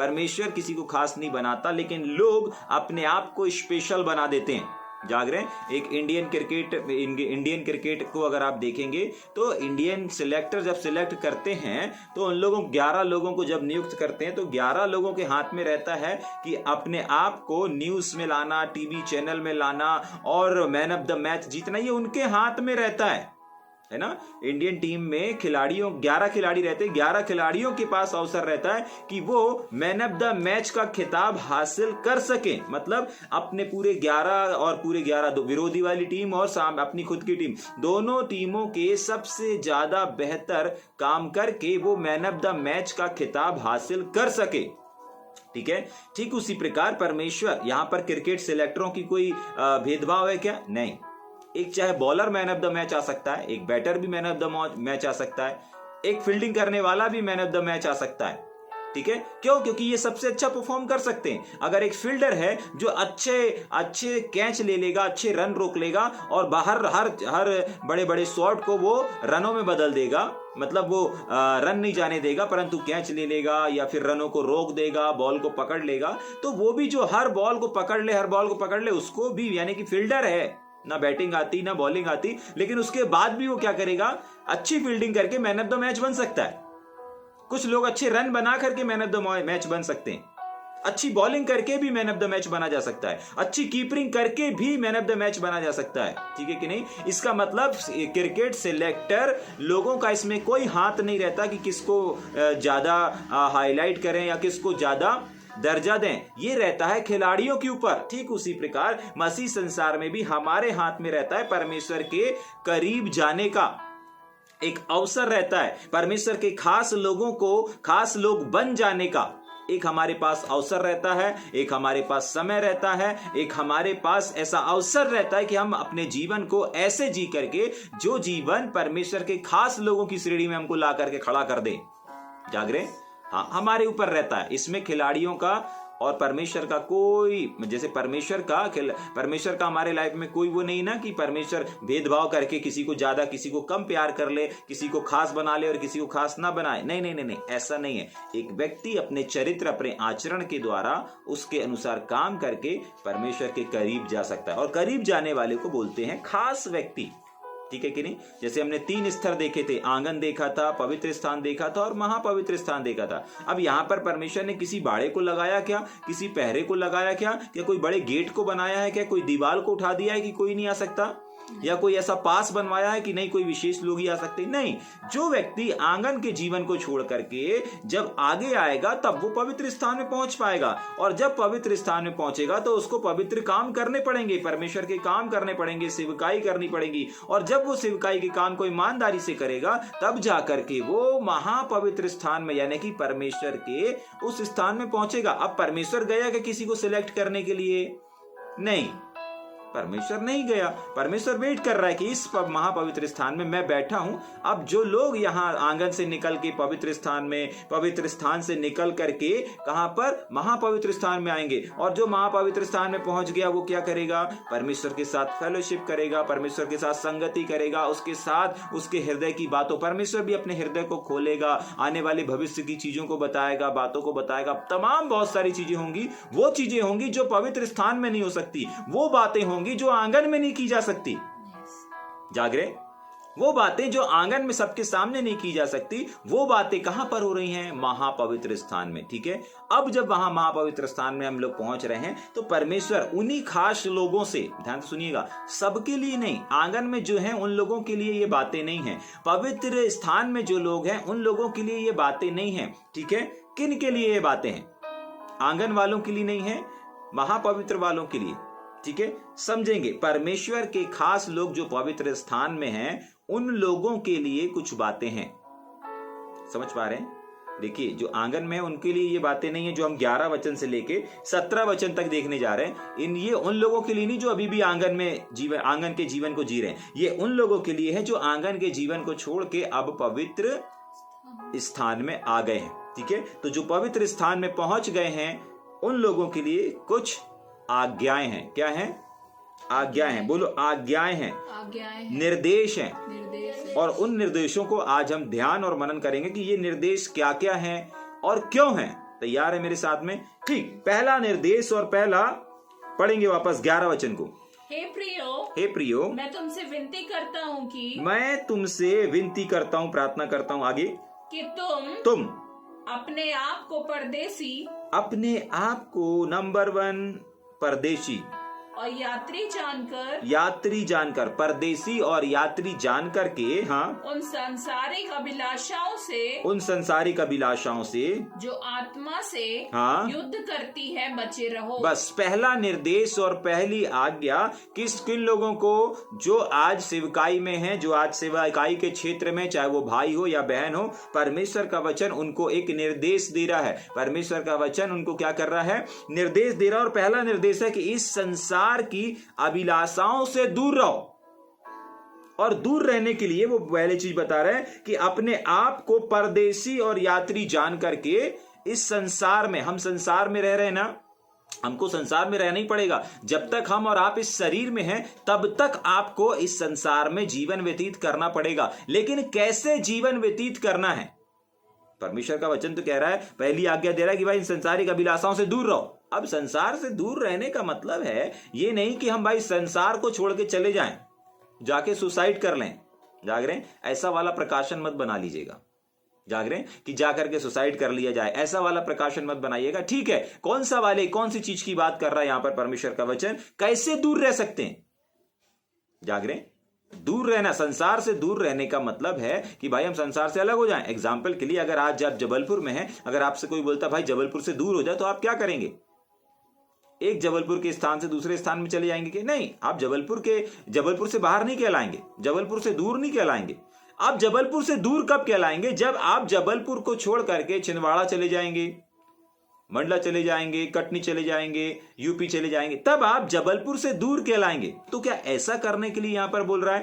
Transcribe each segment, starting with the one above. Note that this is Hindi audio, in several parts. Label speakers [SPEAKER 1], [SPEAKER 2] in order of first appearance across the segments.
[SPEAKER 1] परमेश्वर किसी को खास नहीं बनाता, लेकिन लोग अपने आप को स्पेशल बना देते हैं। जाग रहे हैं। एक इंडियन क्रिकेट को अगर आप देखेंगे तो इंडियन सिलेक्टर जब सिलेक्ट करते हैं तो उन लोगों 11 लोगों को जब नियुक्त करते हैं तो 11 लोगों के हाथ में रहता है कि अपने आप को न्यूज में लाना, टीवी चैनल में लाना और मैन ऑफ द मैच जीतना, ये उनके हाथ में रहता है ना। इंडियन टीम में 11 खिलाड़ी रहते हैं, 11 खिलाड़ियों के पास अवसर रहता है कि वो मैन ऑफ द मैच का खिताब हासिल कर सके। मतलब अपने पूरे 11 और पूरे 11 विरोधी वाली टीम और अपनी खुद की टीम, दोनों टीमों के सबसे ज्यादा बेहतर काम करके वो मैन ऑफ द मैच का खिताब हासिल कर सके। ठीक है। ठीक उसी प्रकार परमेश्वर, यहां पर क्रिकेट सिलेक्टरों की कोई भेदभाव है क्या? नहीं। एक चाहे bowler man of the match आ सकता है, एक बैटर भी मैन ऑफ द मैच आ सकता है, एक फील्डिंग करने वाला भी मैन ऑफ द मैच आ सकता है। ठीक है। क्यों? क्योंकि ये सबसे अच्छा परफॉर्म कर सकते हैं। अगर एक फील्डर है जो अच्छे कैच ले लेगा, अच्छे रन रोक लेगा और बाहर हर बड़े बड़े शॉट को वो रनों में बदल देगा, मतलब वो रन नहीं जाने देगा परंतु कैच ले लेगा या फिर रनों को रोक देगा, बॉल को पकड़ लेगा, तो वो भी जो हर बॉल को पकड़ ले उसको भी, यानी कि फील्डर है, ना बैटिंग आती ना बॉलिंग आती, लेकिन उसके बाद भी वो क्या करेगा, अच्छी फील्डिंग करके मैन ऑफ द मैच बन सकता है। कुछ लोग अच्छे रन बना करके मैन ऑफ द मैच बन सकते हैं, अच्छी बॉलिंग करके भी मैन ऑफ द मैच बना जा सकता है, अच्छी कीपरिंग करके भी मैन ऑफ द मैच बना जा सकता है। ठीक है कि नहीं? इसका मतलब क्रिकेट सिलेक्टर लोगों का इसमें कोई हाथ नहीं रहता कि किसको ज्यादा हाईलाइट करें या किसको ज्यादा दर्जा दें, ये रहता है खिलाड़ियों के ऊपर। ठीक उसी प्रकार मसीह संसार में भी हमारे हाथ में रहता है परमेश्वर के करीब जाने का एक अवसर रहता है, परमेश्वर के खास लोगों को खास लोग बन जाने का एक हमारे पास अवसर रहता है, एक हमारे पास समय रहता है, एक हमारे पास ऐसा अवसर रहता है कि हम अपने जीवन को ऐसे जी करके जो जीवन परमेश्वर के खास लोगों की श्रेणी में हमको ला करके खड़ा कर दे। जाग रहे? हाँ, हमारे ऊपर रहता है। इसमें खिलाड़ियों का और परमेश्वर का कोई, जैसे परमेश्वर का हमारे लाइफ में कोई वो नहीं ना कि परमेश्वर भेदभाव करके किसी को ज्यादा किसी को कम प्यार कर ले, किसी को खास बना ले और किसी को खास ना बनाए। नहीं नहीं नहीं नहीं, ऐसा नहीं है। एक व्यक्ति अपने चरित्र, अपने आचरण के द्वारा उसके अनुसार काम करके परमेश्वर के करीब जा सकता है, और करीब जाने वाले को बोलते हैं खास व्यक्ति। ठीक है कि नहीं? जैसे हमने 3 स्तर देखे थे, आंगन देखा था, पवित्र स्थान देखा था और महापवित्र स्थान देखा था। अब यहाँ पर परमेश्वर ने किसी बाड़े को लगाया क्या, किसी पहरे को लगाया क्या कोई बड़े गेट को बनाया है क्या, कोई दीवार को उठा दिया है कि कोई नहीं आ सकता, या कोई ऐसा पास बनवाया है कि नहीं कोई विशेष लोग ही आ सकते? नहीं। जो व्यक्ति आंगन के जीवन को छोड़ करके जब आगे आएगा तब वो पवित्र स्थान में पहुंच पाएगा, और जब पवित्र स्थान में पहुंचेगा तो उसको पवित्र काम करने पड़ेंगे, परमेश्वर के काम करने पड़ेंगे, सेवकाई करनी पड़ेगी, और जब वो सेवकाई के काम को ईमानदारी से करेगा तब जाकर के वो महापवित्र स्थान में, यानी कि परमेश्वर के उस स्थान में पहुंचेगा। अब परमेश्वर गया कि किसी को सिलेक्ट करने के लिए? नहीं, परमेश्वर नहीं गया। परमेश्वर वेट कर रहा है कि इस महापवित्र स्थान में मैं बैठा हूं। अब जो लोग यहाँ आंगन से निकल के पवित्र स्थान से निकल करके कहां पर, महापवित्र स्थान में आएंगे, और जो महापवित्र स्थान में पहुंच गया वो क्या करेगा, परमेश्वर के साथ फेलोशिप करेगा, परमेश्वर के साथ संगति करेगा, उसके साथ उसके हृदय की बातों, परमेश्वर भी अपने हृदय को खोलेगा, आने वाले भविष्य की चीजों को बताएगा, बातों को बताएगा, तमाम बहुत सारी चीजें होंगी। वो चीजें होंगी जो पवित्र स्थान में नहीं हो सकती, वो बातें होंगी जो आंगन में नहीं की जा सकती। जाग रहे? वो बातें जो आंगन में सबके सामने नहीं की जा सकती, वो बातें कहां पर हो रही हैं? महापवित्र स्थान में। ठीक है। अब जब वहां महापवित्र स्थान में हम लोग पहुंच रहे हैं तो परमेश्वर उन्हीं खास लोगों से, ध्यान से सुनिएगा, सबके लिए नहीं, आंगन में जो है उन लोगों के लिए ये बातें नहीं है, पवित्र स्थान में जो लोग हैं उन लोगों के लिए ये बातें नहीं है। ठीक है। किन के लिए ये बातें हैं? आंगन वालों के लिए नहीं है, महापवित्र वालों के लिए। ठीक है। समझेंगे, परमेश्वर के खास लोग जो पवित्र स्थान में हैं उन लोगों के लिए कुछ बातें हैं। समझ पा रहे हैं? देखिए, जो आंगन में है उनके लिए ये बातें नहीं है जो हम 11 वचन से लेके 17 वचन तक देखने जा रहे हैं। ये उन लोगों के लिए नहीं जो अभी भी आंगन के जीवन को जी रहे हैं। ये उन लोगों के लिए है जो आंगन के जीवन को छोड़ के अब पवित्र स्थान में आ गए हैं। ठीक है। तो जो पवित्र स्थान में पहुंच गए हैं उन लोगों के लिए कुछ आज्ञाएं हैं। क्या हैं? आज्ञाएं हैं। बोलो, आज्ञाएं हैं, निर्देश हैं। और उन निर्देशों को आज हम ध्यान और मनन करेंगे कि ये निर्देश क्या क्या हैं और क्यों हैं। तैयार है मेरे साथ में? ठीक, पहला निर्देश और पहला पढ़ेंगे वापस 11 वचन को।
[SPEAKER 2] हे
[SPEAKER 1] प्रियो,
[SPEAKER 2] मैं तुमसे विनती करता हूँ
[SPEAKER 1] प्रार्थना करता हूँ आगे
[SPEAKER 2] कि
[SPEAKER 1] तुम
[SPEAKER 2] अपने आप को
[SPEAKER 1] नंबर 1 परदेशी
[SPEAKER 2] और
[SPEAKER 1] यात्री जानकर परदेशी और यात्री जानकर के, हाँ,
[SPEAKER 2] उन
[SPEAKER 1] संसारिक अभिलाषाओं से
[SPEAKER 2] जो आत्मा से
[SPEAKER 1] हाँ
[SPEAKER 2] युद्ध करती है बचे रहो।
[SPEAKER 1] बस पहला निर्देश और पहली आज्ञा किन लोगों को, जो आज सेवकाई में हैं, जो आज सेवकाई के क्षेत्र में, चाहे वो भाई हो या बहन हो, परमेश्वर का वचन उनको एक निर्देश दे रहा है। परमेश्वर का वचन उनको क्या कर रहा है? निर्देश दे रहा है। और पहला निर्देश है कि इस संसार की अभिलाषाओं से दूर रहो। और दूर रहने के लिए वो पहली चीज बता रहे हैं कि अपने आप को परदेशी और यात्री जान करके इस संसार में, हम संसार में रह रहे हैं ना, हमको संसार में रहना ही पड़ेगा। जब तक हम और आप इस शरीर में हैं तब तक आपको इस संसार में जीवन व्यतीत करना पड़ेगा। लेकिन कैसे जीवन व्यतीत करना है? परमेश्वर का वचन तो कह रहा है, पहली आज्ञा दे रहा है कि भाई इन संसारिक अभिलाषाओं से दूर रहो। अब संसार से दूर रहने का मतलब है ये नहीं कि हम भाई संसार को छोड़ के चले जाएं, जाके सुसाइड कर लें। जाग रहे हैं? ऐसा वाला प्रकाशन मत बना लीजिएगा। जाग रहे हैं कि जाकर के सुसाइड कर लिया जाए, ऐसा वाला प्रकाशन मत बनाइएगा। ठीक है, कौन सी चीज की बात कर रहा है यहां पर परमेश्वर का वचन? कैसे दूर रह सकते हैं? जाग रहे हैं? दूर रहना, संसार से दूर रहने का मतलब है कि भाई हम संसार से अलग हो जाएं। एग्जाम्पल के लिए, अगर आज आप जबलपुर में हैं, अगर आपसे कोई बोलता भाई जबलपुर से दूर हो जाए, तो आप क्या करेंगे? एक जबलपुर के स्थान से दूसरे स्थान में चले जाएंगे कि नहीं? आप जबलपुर से बाहर नहीं कहलाएंगे, जबलपुर से दूर नहीं कहलाएंगे। आप जबलपुर से दूर कब कहलाएंगे? जब आप जबलपुर को छोड़ करके छिंदवाड़ा चले जाएंगे, मंडला चले जाएंगे, कटनी चले जाएंगे, यूपी चले जाएंगे, तब आप जबलपुर से दूर कहलाएंगे। तो क्या ऐसा करने के लिए यहां पर बोल रहा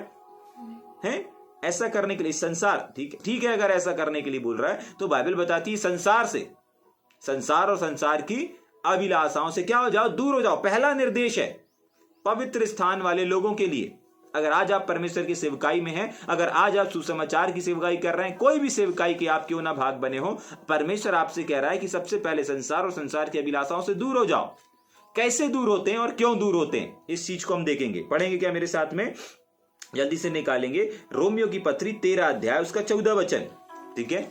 [SPEAKER 1] है? ऐसा करने के लिए संसार, ठीक है, अगर ऐसा करने के लिए बोल रहा है तो बाइबल बताती है संसार और संसार की अभिलाषाओं से क्या हो जाओ? दूर हो जाओ। पहला निर्देश है पवित्र स्थान वाले लोगों के लिए। अगर आज आप परमेश्वर की सेवकाई में हैं, अगर आज आप सुसमाचार की सेवकाई कर रहे हैं, कोई भी सेवकाई के आप क्यों ना भाग बने हो, परमेश्वर आपसे कह रहा है कि सबसे पहले संसार और संसार की अभिलाषाओं से दूर हो जाओ। कैसे दूर होते हैं और क्यों दूर होते हैं, इस चीज को हम देखेंगे। पढ़ेंगे क्या मेरे साथ में? जल्दी से निकालेंगे रोमियो की पत्री 13 अध्याय उसका 14 वचन। ठीक है,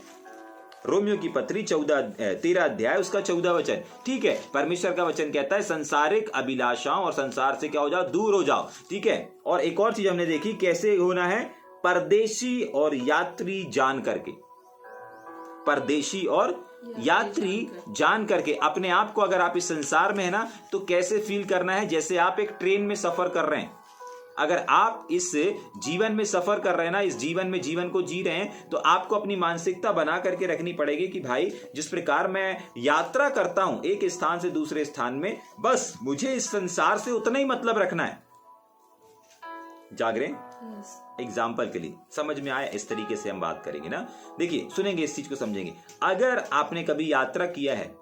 [SPEAKER 1] रोमियो की पत्री 13 अध्याय उसका 14 वचन। ठीक है, परमेश्वर का वचन कहता है संसारिक अभिलाषाओं और संसार से क्या हो जाओ? दूर हो जाओ। ठीक है, और एक और चीज हमने देखी कैसे होना है? परदेशी और यात्री जान करके। परदेशी और यात्री जान करके अपने आप को, अगर आप इस संसार में है ना, तो कैसे फील करना है? जैसे आप एक ट्रेन में सफर कर रहे हैं। अगर आप इस जीवन में सफर कर रहे हैं ना, इस जीवन में जीवन को जी रहे हैं, तो आपको अपनी मानसिकता बना करके रखनी पड़ेगी कि भाई जिस प्रकार मैं यात्रा करता हूं एक स्थान से दूसरे स्थान में, बस मुझे इस संसार से उतना ही मतलब रखना है। जाग रहे हैं? एग्जाम्पल के लिए समझ में आया? इस तरीके से हम बात करेंगे ना। देखिए, सुनेंगे, इस चीज को समझेंगे। अगर आपने कभी यात्रा किया है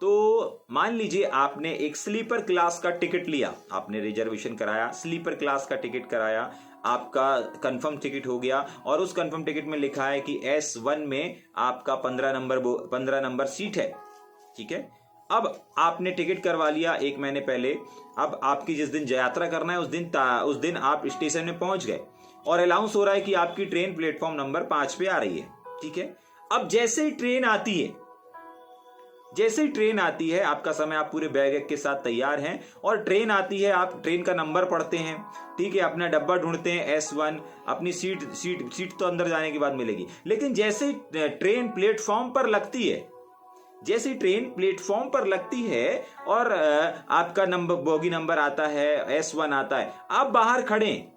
[SPEAKER 1] तो मान लीजिए आपने एक स्लीपर क्लास का टिकट लिया, आपने रिजर्वेशन कराया, स्लीपर क्लास का टिकट कराया, आपका कंफर्म टिकट हो गया, और उस कंफर्म टिकट में लिखा है कि S1 में आपका 15 नंबर सीट है। ठीक है, अब आपने टिकट करवा लिया 1 महीने पहले। अब आपकी जिस दिन यात्रा करना है उस दिन आप स्टेशन में पहुंच गए और अनाउंस हो रहा है कि आपकी ट्रेन प्लेटफॉर्म नंबर 5 पे आ रही है। ठीक है, अब जैसे ही ट्रेन आती है, आपका समय, आप पूरे बैग के साथ तैयार हैं और ट्रेन आती है, आप ट्रेन का नंबर पढ़ते हैं। ठीक है, अपना डब्बा ढूंढते हैं S1, अपनी सीट तो अंदर जाने के बाद मिलेगी। लेकिन जैसे ही ट्रेन प्लेटफॉर्म पर लगती है, और आपका बोगी नंबर आता है, S1 आता है, आप बाहर खड़े।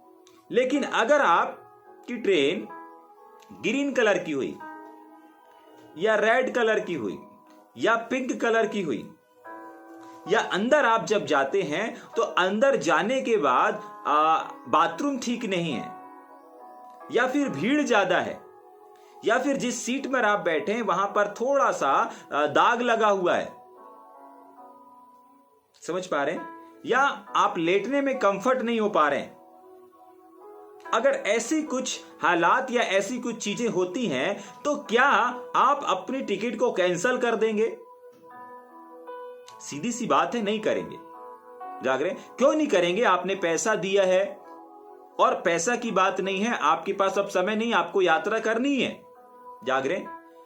[SPEAKER 1] लेकिन अगर आपकी ट्रेन ग्रीन कलर की हुई या रेड कलर की हुई या पिंक कलर की हुई, या अंदर आप जब जाते हैं तो अंदर जाने के बाद बाथरूम ठीक नहीं है, या फिर भीड़ ज्यादा है, या फिर जिस सीट पर आप बैठे हैं वहां पर थोड़ा सा दाग लगा हुआ है, समझ पा रहे हैं? या आप लेटने में कंफर्ट नहीं हो पा रहे हैं, अगर ऐसी कुछ हालात या ऐसी कुछ चीजें होती हैं, तो क्या आप अपनी टिकट को कैंसिल कर देंगे? सीधी सी बात है, नहीं करेंगे। जाग रहे? क्यों नहीं करेंगे? आपने पैसा दिया है और पैसा की बात नहीं है, आपके पास अब समय नहीं, आपको यात्रा करनी है। जाग रहे?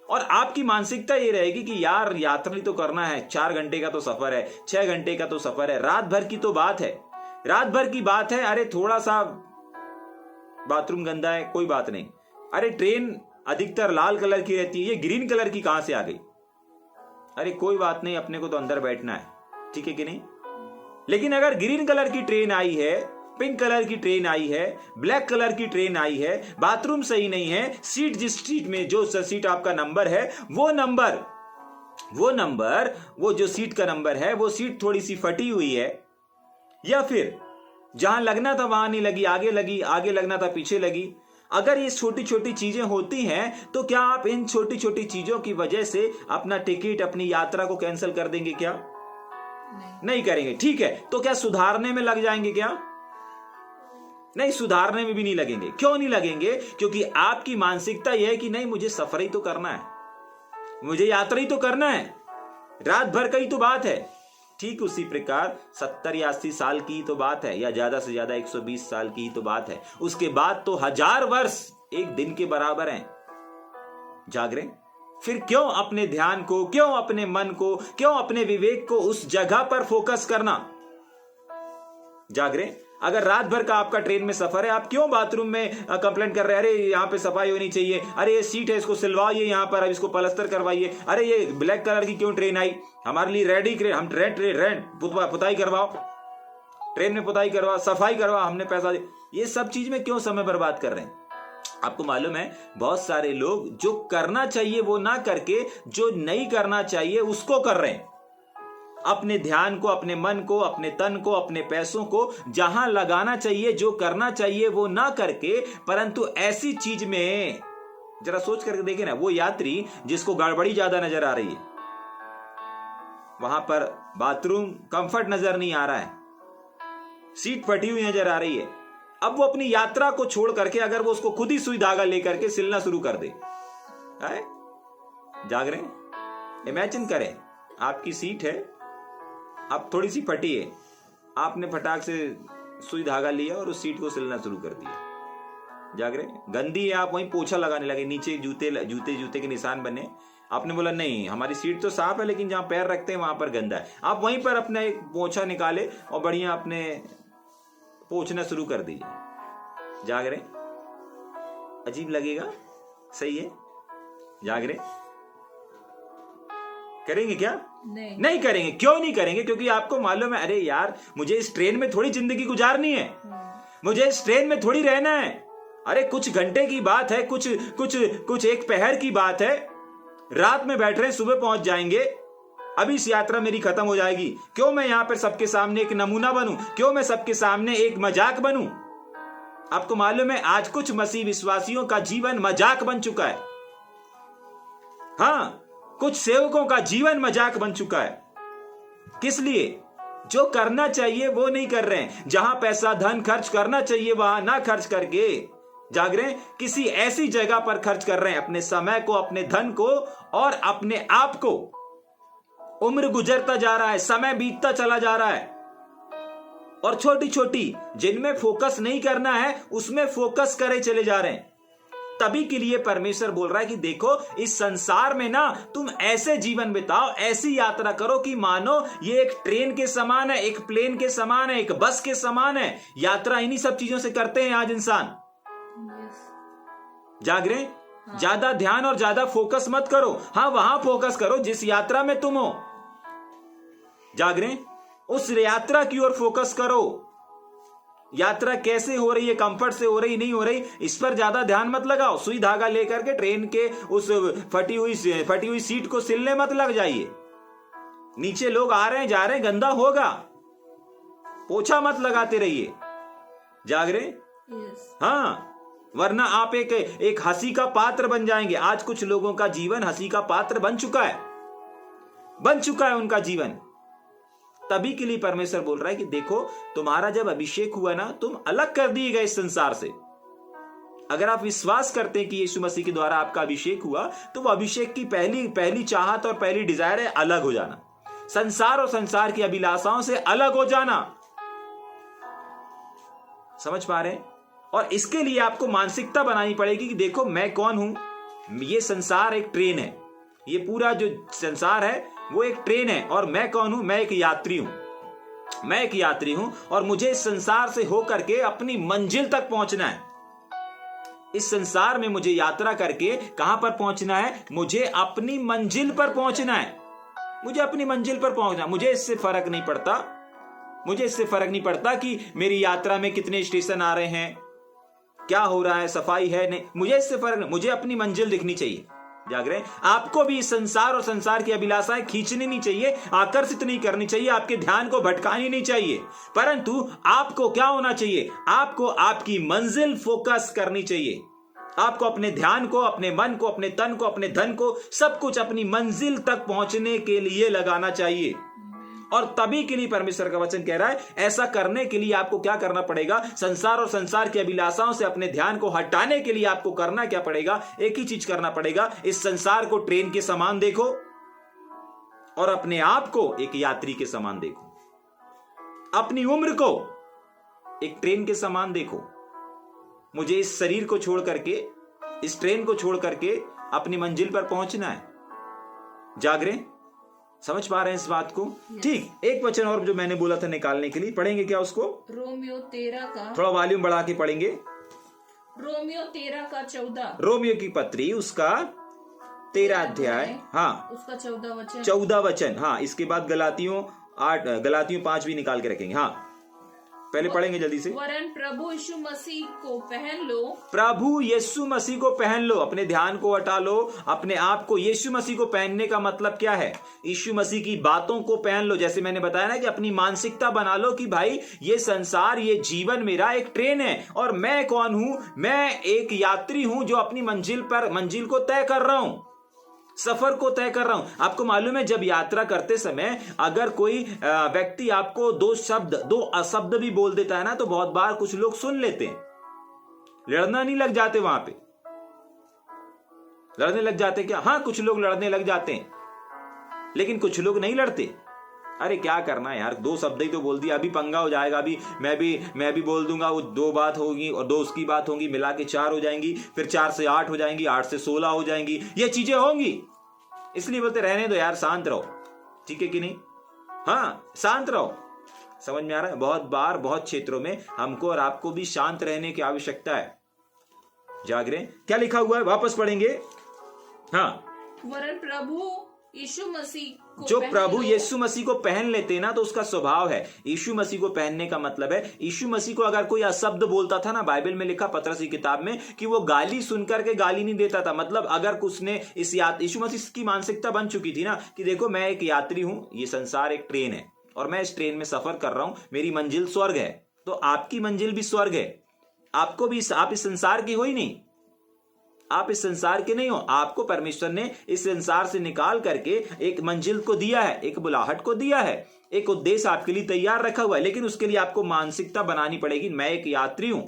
[SPEAKER 1] और आपकी मानसिकता ये रहेगी कि यार यात्रा तो करना है, 4 घंटे का तो सफर है, 6 घंटे का तो सफर है, रात भर की तो बात है, रात भर की बात है। अरे थोड़ा सा बाथरूम गंदा है, कोई बात नहीं। अरे ट्रेन अधिकतर लाल कलर की रहती है, ये ग्रीन कलर की कहां से आ गई? अरे कोई बात नहीं, अपने को तो अंदर बैठना है, ठीक है कि नहीं? लेकिन अगर ग्रीन कलर की ट्रेन आई है, पिंक कलर की ट्रेन आई है, ब्लैक कलर की ट्रेन आई है, बाथरूम सही नहीं है, सीट जिस सीट में जो सीट आपका नंबर है वो जो सीट का नंबर है वो सीट थोड़ी सी फटी हुई है, या फिर जहां लगना था वहां नहीं लगी, आगे लगी, आगे लगना था पीछे लगी। अगर ये छोटी छोटी चीजें होती हैं तो क्या आप इन छोटी छोटी चीजों की वजह से अपना टिकट, अपनी यात्रा को कैंसिल कर देंगे क्या? नहीं करेंगे। ठीक है, तो क्या सुधारने में लग जाएंगे क्या? नहीं, सुधारने में भी नहीं लगेंगे। क्यों नहीं लगेंगे? क्योंकि आपकी मानसिकता यह है कि नहीं, मुझे सफर ही तो करना है, मुझे यात्रा ही तो करना है, रात भर का ही तो बात है। ठीक उसी प्रकार 70 या 80 साल की तो बात है, या ज्यादा से ज्यादा 120 साल की तो बात है, उसके बाद तो 1000 वर्ष एक दिन के बराबर हैं। जाग रहे? फिर क्यों अपने ध्यान को, क्यों अपने मन को, क्यों अपने विवेक को उस जगह पर फोकस करना? जाग रहे? अगर रात भर का आपका ट्रेन में सफर है, आप क्यों बाथरूम में कंप्लेंट कर रहे हैं? अरे यहाँ पे सफाई होनी चाहिए, अरे ये सीट है इसको सिलवाइए, यहाँ पर अब इसको प्लास्टर करवाइए, अरे ये ब्लैक कलर की क्यों ट्रेन आई, हमारे लिए रेडी हम पुताई करवाओ, ट्रेन में पुताई करवाओ, सफाई करवाओ, हमने पैसा दे। ये सब चीज में क्यों समय बर्बाद कर रहे हैं? आपको मालूम है बहुत सारे लोग जो करना चाहिए वो ना करके जो नहीं करना चाहिए उसको कर रहे हैं। अपने ध्यान को, अपने मन को, अपने तन को, अपने पैसों को जहां लगाना चाहिए, जो करना चाहिए वो ना करके, परंतु ऐसी चीज में जरा सोच करके देखें ना, वो यात्री जिसको गड़बड़ी ज्यादा नजर आ रही है, वहां पर बाथरूम कंफर्ट नजर नहीं आ रहा है, सीट फटी हुई नजर आ रही है, अब वो अपनी यात्रा को छोड़ करके अगर वो उसको खुद ही सुई धागा लेकर के सिलना शुरू कर दे, है? जाग रहे हैं? इमेजिन करें, आपकी सीट है, अब थोड़ी सी फटी है, आपने फटाक से सुई धागा लिया और उस सीट को सिलना शुरू कर दिया। जाग रहे? गंदी है, आप वहीं पोछा लगाने लगे, नीचे जूते के निशान बने, आपने बोला नहीं हमारी सीट तो साफ है लेकिन जहां पैर रखते हैं वहां पर गंदा है, आप वहीं पर अपना एक पोछा निकाले और बढ़िया अपने पोछना शुरू कर दीजिए। जाग रहे? अजीब लगेगा? सही है? जाग रहे? करेंगे क्या? नहीं करेंगे। क्यों नहीं करेंगे? क्योंकि आपको मालूम है, अरे यार मुझे इस ट्रेन में थोड़ी जिंदगी गुजारनी है, मुझे इस ट्रेन में थोड़ी रहना है, अरे कुछ घंटे की बात है, कुछ एक पहर की बात है, रात में बैठ रहे हैं, सुबह पहुंच जाएंगे, अभी इस यात्रा मेरी खत्म हो जाएगी। क्यों मैं यहां पर सबके सामने एक नमूना बनूं? क्यों मैं सबके सामने एक मजाक बनूं? आपको मालूम है आज कुछ मसीह विश्वासियों का जीवन मजाक बन चुका है। हाँ, कुछ सेवकों का जीवन मजाक बन चुका है। किस लिए? जो करना चाहिए वो नहीं कर रहे हैं, जहां पैसा धन खर्च करना चाहिए वहां ना खर्च करके, जाग रहे हैं, किसी ऐसी जगह पर खर्च कर रहे हैं अपने समय को, अपने धन को और अपने आप को। उम्र गुजरता जा रहा है, समय बीतता चला जा रहा है, और छोटी छोटी जिनमें फोकस नहीं करना है उसमें फोकस करे चले जा रहे हैं। तभी के लिए परमेश्वर बोल रहा है कि देखो इस संसार में ना तुम ऐसे जीवन बिताओ, ऐसी यात्रा करो कि मानो ये एक ट्रेन के समान है, एक प्लेन के समान है, एक बस के समान है। यात्रा इन्हीं सब चीजों से करते हैं आज इंसान। जाग रहे? ज्यादा ध्यान और ज्यादा फोकस मत करो, हाँ वहां फोकस करो जिस यात्रा में तुम हो। जाग रहे? उस यात्रा की ओर फोकस करो। यात्रा कैसे हो रही है, कंफर्ट से हो रही नहीं हो रही, इस पर ज्यादा ध्यान मत लगाओ। सुई धागा लेकर के ट्रेन के उस फटी हुई सीट को सिलने मत लग जाइए। नीचे लोग आ रहे हैं जा रहे हैं, गंदा होगा, पोछा मत लगाते रहिए। जाग रहे? हाँ, वरना आप एक हंसी का पात्र बन जाएंगे। आज कुछ लोगों का जीवन हंसी का पात्र बन चुका है उनका जीवन। तभी के लिए परमेश्वर बोल रहा है कि देखो तुम्हारा जब अभिषेक हुआ ना, तुम अलग कर दिए गए इस संसार से। अगर आप विश्वास करते हैं कि यीशु मसीह के द्वारा आपका अभिषेक हुआ, तो वो अभिषेक की पहली चाहत और पहली डिजायर है अलग हो जाना। संसार और संसार की अभिलाषाओं से अलग हो जाना। समझ पा रहे हैं? और इसके लिए आपको मानसिकता बनानी पड़ेगी कि देखो मैं कौन हूं, ये संसार एक ट्रेन है, ये पूरा जो संसार है वो एक ट्रेन है, और मैं कौन हूं, मैं एक यात्री हूं। मैं एक यात्री हूं और मुझे इस संसार से होकर के अपनी मंजिल तक पहुंचना है। इस संसार में मुझे यात्रा करके कहां पर पहुंचना है? मुझे अपनी मंजिल पर पहुंचना है। मुझे अपनी मंजिल पर पहुंचना, मुझे इससे फर्क नहीं पड़ता, मुझे इससे फर्क नहीं पड़ता कि मेरी यात्रा में कितने स्टेशन आ रहे हैं, क्या हो रहा है, सफाई है नहीं, मुझे इससे फर्क नहीं, मुझे अपनी मंजिल दिखनी चाहिए। जाग रहे हैं? आपको भी संसार और संसार की अभिलाषाएं खींचनी नहीं चाहिए, आकर्षित नहीं करनी चाहिए, आपके ध्यान को भटकानी नहीं चाहिए, परंतु आपको क्या होना चाहिए? आपको आपकी मंजिल फोकस करनी चाहिए। आपको अपने ध्यान को, अपने मन को, अपने तन को, अपने धन को, सब कुछ अपनी मंजिल तक पहुंचने के लिए लगाना चाहिए। और तभी के लिए परमेश्वर का वचन कह रहा है, ऐसा करने के लिए आपको क्या करना पड़ेगा? संसार और संसार की अभिलाषाओं से अपने ध्यान को हटाने के लिए आपको करना क्या पड़ेगा? एक ही चीज करना पड़ेगा, इस संसार को ट्रेन के समान देखो और अपने आप को एक यात्री के समान देखो। अपनी उम्र को एक ट्रेन के समान देखो। मुझे इस शरीर को छोड़ करके, इस ट्रेन को छोड़ करके अपनी मंजिल पर पहुंचना है। जाग रहे? समझ पा रहे हैं इस बात को? ठीक, एक वचन और जो मैंने बोला था निकालने के लिए, पढ़ेंगे क्या उसको?
[SPEAKER 2] रोमियो 13 का,
[SPEAKER 1] थोड़ा वॉल्यूम बढ़ा के पढ़ेंगे।
[SPEAKER 2] रोमियो 13 का 14,
[SPEAKER 1] रोमियो की पत्री उसका 13 अध्याय, हाँ
[SPEAKER 2] उसका 14 वचन,
[SPEAKER 1] 14 वचन। हाँ, इसके बाद गलातियों 5 भी निकाल के रखेंगे। हाँ, पहले पढ़ेंगे जल्दी से।
[SPEAKER 2] वरन प्रभु यीशु मसीह को पहन लो।
[SPEAKER 1] प्रभु यीशु मसीह को पहन लो। अपने ध्यान को हटा लो, अपने आप को यीशु मसीह को पहनने का मतलब क्या है? यीशु मसीह की बातों को पहन लो। जैसे मैंने बताया ना कि अपनी मानसिकता बना लो कि भाई ये संसार, ये जीवन मेरा एक ट्रेन है और मैं कौन हूं? मैं एक यात्री हूं जो अपनी मंजिल को तय कर रहा हूं, सफर को तय कर रहा हूं। आपको मालूम है, जब यात्रा करते समय अगर कोई व्यक्ति आपको दो अशब्द भी बोल देता है ना, तो बहुत बार कुछ लोग सुन लेते हैं, लड़ना नहीं लग जाते वहां पे। लड़ने लग जाते क्या? हाँ, कुछ लोग लड़ने लग जाते हैं, लेकिन कुछ लोग नहीं लड़ते। अरे क्या करना है यार, 2 शब्द ही तो बोल दिया, अभी पंगा हो जाएगा, अभी मैं भी बोल दूंगा, वो 2 बात होगी और 2 उसकी बात होगी, मिला के 4 हो जाएंगी, फिर 4 से 8 हो जाएंगी, 8 से 16 हो जाएंगी, ये चीजें होंगी। इसलिए बोलते रहने दो यार, शांत रहो। ठीक है कि नहीं? हाँ, शांत रहो। समझ में आ रहा है? बहुत बार बहुत क्षेत्रों में हमको और आपको भी शांत रहने की आवश्यकता है। जाग रहे? क्या लिखा हुआ है? वापस पढ़ेंगे। हाँ,
[SPEAKER 2] वरन प्रभु यीशु मसीह को
[SPEAKER 1] जो
[SPEAKER 2] पहन
[SPEAKER 1] प्रभु
[SPEAKER 2] लो।
[SPEAKER 1] यीशु मसीह को पहन लेते हैं ना, तो उसका स्वभाव है। यीशु मसीह को पहनने का मतलब है, यीशु मसीह को अगर कोई अशब्द बोलता था ना, बाइबल में लिखा पतरस की किताब में कि वो गाली सुनकर के गाली नहीं देता था। मतलब अगर कुछ ने यीशु मसीह की मानसिकता बन चुकी थी ना कि देखो मैं एक यात्री हूं, ये संसार एक ट्रेन है और मैं इस ट्रेन में सफर कर रहा हूं, मेरी मंजिल स्वर्ग है, तो आपकी मंजिल भी स्वर्ग है। आपको भी, आप इस संसार की हो ही नहीं, आप इस संसार के नहीं हो। आपको परमेश्वर ने इस संसार से निकाल करके एक मंजिल को दिया है, एक बुलाहट को दिया है, एक उद्देश्य आपके लिए तैयार रखा हुआ है। लेकिन उसके लिए आपको मानसिकता बनानी पड़ेगी, मैं एक यात्री हूं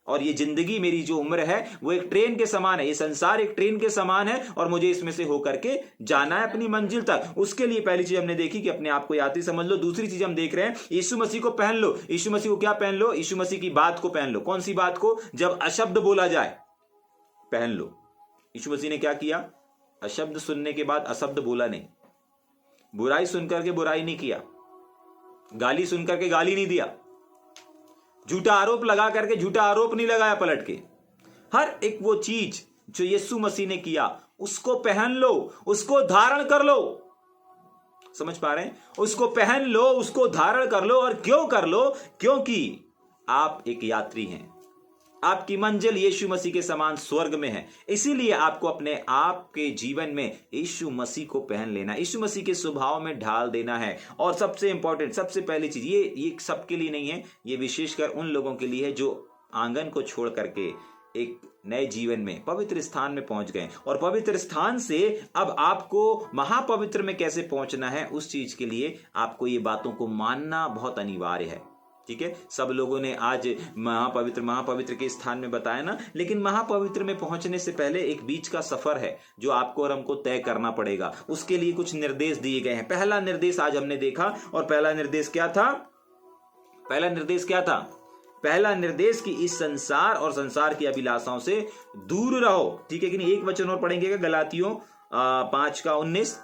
[SPEAKER 1] और ये जिंदगी, मेरी जो उम्र है वो एक ट्रेन के समान है, ये संसार एक ट्रेन के समान है और मुझे इसमें से होकर के जाना है अपनी मंजिल तक। उसके लिए पहली चीज हमने देखी कि अपने आप को यात्री समझ लो। दूसरी चीज हम देख रहे हैं, यीशु मसीह को पहन लो। यीशु मसीह को क्या पहन लो? यीशु मसीह की बात को पहन लो। कौन सी बात को? जब अशब्द बोला जाए पहन लो। यीशु मसीह ने क्या किया? अशब्द सुनने के बाद अशब्द बोला नहीं, बुराई सुनकर के बुराई नहीं किया, गाली सुनकर के गाली नहीं दिया, झूठा आरोप लगा करके झूठा आरोप नहीं लगाया पलट के। हर एक वो चीज जो यीशु मसीह ने किया उसको पहन लो, उसको धारण कर लो। समझ पा रहे हैं? उसको पहन लो, उसको धारण कर लो। और क्यों कर लो? क्योंकि आप एक यात्री हैं, आपकी मंजिल यीशु मसीह के समान स्वर्ग में है। इसीलिए आपको अपने आप के जीवन में यीशु मसीह को पहन लेना, यीशु मसीह के स्वभाव में ढाल देना है। और सबसे इंपॉर्टेंट, सबसे पहली चीज, ये सबके लिए नहीं है, ये विशेषकर उन लोगों के लिए है जो आंगन को छोड़ करके एक नए जीवन में पवित्र स्थान में पहुंच गए। और पवित्र स्थान से अब आपको महापवित्र में कैसे पहुंचना है, उस चीज के लिए आपको ये बातों को मानना बहुत अनिवार्य है। ठीक है, सब लोगों ने आज महापवित्र के स्थान में बताया ना, लेकिन महापवित्र में पहुंचने से पहले एक बीच का सफर है जो आपको और हमको तय करना पड़ेगा। उसके लिए कुछ निर्देश दिए गए हैं। पहला निर्देश आज हमने देखा, और पहला निर्देश क्या था? पहला निर्देश कि इस संसार और संसार की अभिलाषाओं से दूर रहो। ठीक है कि नहीं? एक वचन और पढ़ेंगे, गलातियों 5:19।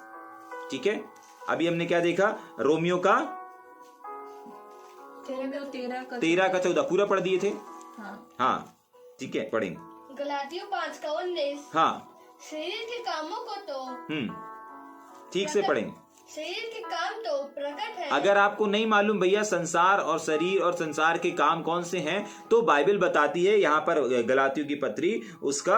[SPEAKER 1] ठीक है, अभी हमने क्या देखा? रोमियो का 13:14 पूरा पढ़ दिए थे। हाँ ठीक है, पढ़ेंगे।
[SPEAKER 3] गलातियों 5:19।
[SPEAKER 1] हाँ,
[SPEAKER 3] शरीर के कामों को तो
[SPEAKER 1] ठीक से पढ़ेंगे।
[SPEAKER 3] शरीर के काम तो प्रकट है।
[SPEAKER 1] अगर आपको नहीं मालूम भैया संसार और शरीर और संसार के काम कौन से हैं, तो बाइबल बताती है यहाँ पर गलातियों की पत्री उसका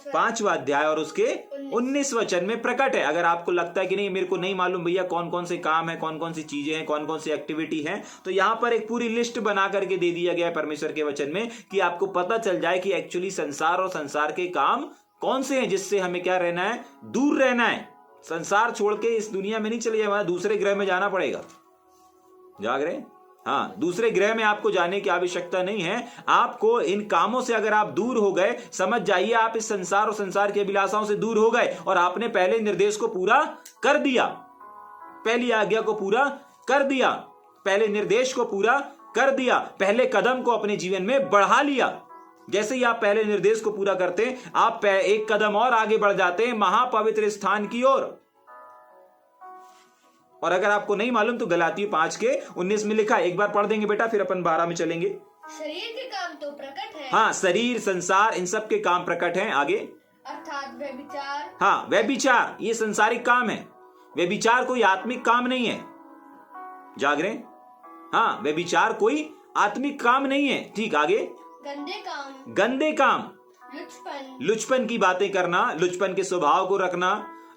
[SPEAKER 1] 5वां अध्याय और उसके 19 वचन में प्रकट है। अगर आपको लगता है कि नहीं मेरे को नहीं मालूम भैया कौन कौन से काम है, कौन कौन सी चीजें हैं, कौन कौन सी एक्टिविटी है, तो यहाँ पर एक पूरी लिस्ट बना करके दे दिया गया है परमेश्वर के वचन में कि आपको पता चल जाए कि एक्चुअली संसार और संसार के काम कौन से हैं जिससे हमें क्या रहना है? दूर रहना है। संसार छोड़ के इस दुनिया में नहीं चले जाए, दूसरे ग्रह में जाना पड़ेगा। जाग रहे? हाँ, दूसरे ग्रह में आपको जाने की आवश्यकता नहीं है। आपको इन कामों से अगर आप दूर हो गए, समझ जाइए आप इस संसार और संसार की अभिलाषाओं से दूर हो गए और आपने पहले निर्देश को पूरा कर दिया, पहली आज्ञा को पूरा कर दिया, पहले निर्देश को पूरा कर दिया, पहले कदम को अपने जीवन में बढ़ा लिया। जैसे ही आप पहले निर्देश को पूरा करते हैं, आप एक कदम और आगे बढ़ जाते हैं महापवित्र स्थान की ओर। और अगर आपको नहीं मालूम तो गलातियों 5:19 में लिखा है, एक बार पढ़ देंगे बेटा, फिर अपन 12 में चलेंगे।
[SPEAKER 3] शरीर के काम तो प्रकट है।
[SPEAKER 1] हाँ, शरीर संसार इन सब के काम प्रकट हैं। आगे,
[SPEAKER 3] अर्थात व्यभिचार।
[SPEAKER 1] हाँ, व्यभिचार ये संसारिक काम है, व्यभिचार कोई आत्मिक काम नहीं है। जाग रहे? हाँ, व्यभिचार कोई आत्मिक काम नहीं है। ठीक, आगे, गंदे काम, लुचपन की बातें करना, लुचपन के स्वभाव को रखना,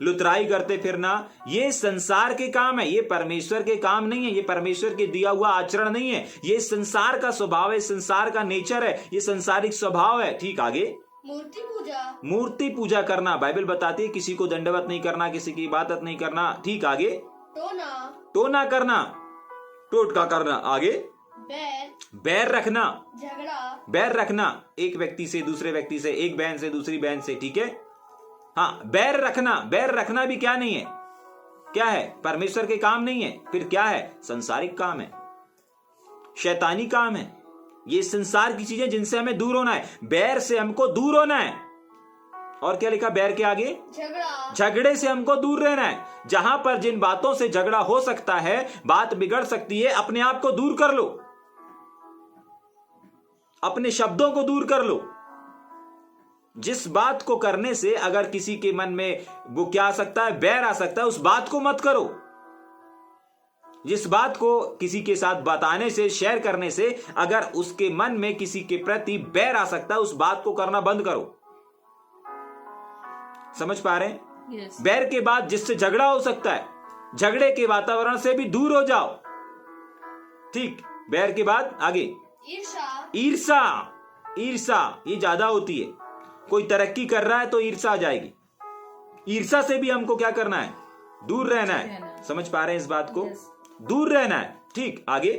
[SPEAKER 1] लुतराई करते फिरना, ये संसार के काम है, ये परमेश्वर के काम नहीं है, ये परमेश्वर के दिया हुआ आचरण नहीं है, ये संसार का स्वभाव है, संसार का नेचर है, ये संसारिक स्वभाव है। ठीक, आगे, मूर्ति पूजा करना। बाइबल बताती है किसी को दंडवत नहीं करना, किसी की इबादत नहीं करना। ठीक, आगे, टोना करना, टोटका करना। आगे, बैर रखना, बैर रखना, एक व्यक्ति से दूसरे व्यक्ति से, एक बहन से दूसरी बहन से। ठीक है, हाँ, बैर रखना। बैर रखना भी क्या नहीं है? क्या है? परमेश्वर के काम नहीं है। फिर क्या है? संसारिक काम है, शैतानी काम है। ये संसार की चीजें जिनसे हमें दूर होना है, बैर से हमको दूर होना है। और क्या लिखा बैर के आगे? झगड़े से हमको दूर रहना है। जहां पर जिन बातों से झगड़ा हो सकता है, बात बिगड़ सकती है, अपने आप को दूर कर लो, अपने शब्दों को दूर कर लो। जिस बात को करने से अगर किसी के मन में वो क्या आ सकता है? बैर आ सकता है, उस बात को मत करो। जिस बात को किसी के साथ बताने से, शेयर करने से अगर उसके मन में किसी के प्रति बैर आ सकता है, उस बात को करना बंद करो। समझ पा रहे हैं?
[SPEAKER 2] yes.
[SPEAKER 1] बैर के बाद जिससे झगड़ा हो सकता है, झगड़े के वातावरण से भी दूर हो जाओ। ठीक, बैर के बाद आगे, ईर्षा। ईर्षा ये ज्यादा होती है। कोई तरक्की कर रहा है तो ईर्षा आ जाएगी। ईर्षा से भी हमको क्या करना है? दूर रहना है। समझ पा रहे हैं इस बात को? दूर रहना है। ठीक, आगे,